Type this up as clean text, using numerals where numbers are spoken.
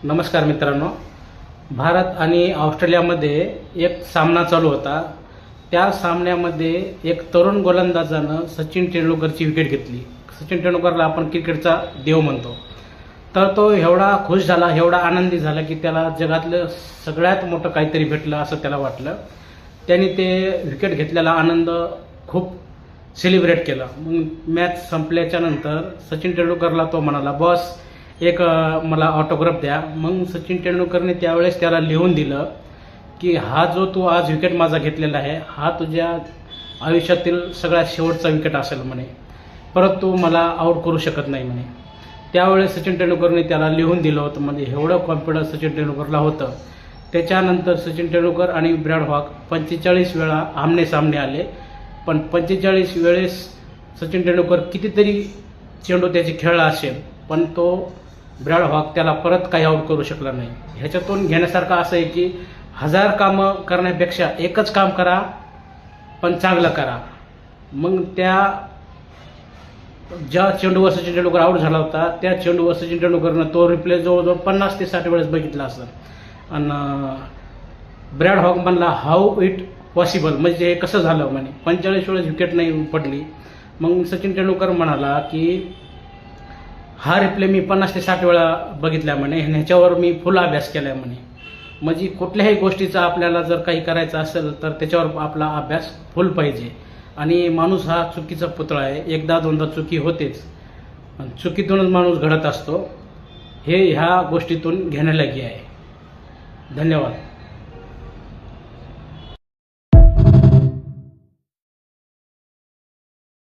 नमस्कार मित्रांनो, भारत आणि ऑस्ट्रेलियामध्ये एक सामना चालू होता। त्या सामन्यामध्ये एक तरुण गोलंदाजानं सचिन तेंडुलकरची विकेट घेतली। सचिन तेंडुलकरला आपण क्रिकेटचा देव म्हणतो। तर तो एवढा खुश झाला, एवढा आनंदी झाला की त्याला जगातलं सगळ्यात मोठं काहीतरी भेटलं असं त्याला वाटलं। त्याने ते विकेट घेतलेला आनंद खूप सेलिब्रेट केला। मग मॅच संपल्याच्या नंतर सचिन तेंडुलकरला तो म्हणाला, बॉस एक मला ऑटोग्राफ द्या। मग सचिन तेंडुलकरने त्यावेळेस त्याला लिहून दिलं की हा जो तू आज विकेट माझा घेतलेला आहे, हा तुझ्या आयुष्यातील सगळ्यात शेवटचा विकेट असेल म्हणे, परत तू मला आऊट करू शकत नाही म्हणे। त्यावेळेस सचिन तेंडुलकरने त्याला लिहून दिलं होतं, म्हणजे एवढं कॉन्फिडन्स सचिन तेंडुलकरला होतं। त्याच्यानंतर सचिन तेंडुलकर आणि ब्रॅड हॉक 45 वेळा आमने सामने आले, पण 45 वेळेस सचिन तेंडुलकर कितीतरी चेंडू त्याची खेळला असेल, पण तो ब्रॅड हॉक त्याला परत काही आऊट करू शकला नाही। ह्याच्यातून घेण्यासारखं असं आहे की 1000 कामं करण्यापेक्षा एकच काम करा, पण चांगलं करा। मग त्या ज्या चेंडूवर सचिन तेंडुलकर आऊट झाला होता, त्या चेंडूवर सचिन तेंडुलकरनं तो रिप्ले जवळजवळ 50 ते 60 वेळेस बघितला असेल। आणि ब्रॅड हॉक म्हणला, हाऊ इट पॉसिबल, म्हणजे हे कसं झालं म्हणे, 45 वेळेस विकेट नाही पडली। मग सचिन तेंडुलकर म्हणाला की हा रिप्ले मी 50 ते 60 वेळा बघितला म्हणे, ह्याच्यावर मी फुल अभ्यास केला म्हणे। म्हणजे कुठल्याही गोष्टीचा आपल्याला जर काही करायचं असेल तर त्याच्यावर आपला अभ्यास फुल पाहिजे। आणि माणूस हा चुकीचा पुतळा आहे, एकदा दोनदा चुकी होतेच, चुकीतूनच माणूस घडत असतो। हे ह्या गोष्टीतून घेण्यालायक आहे। धन्यवाद।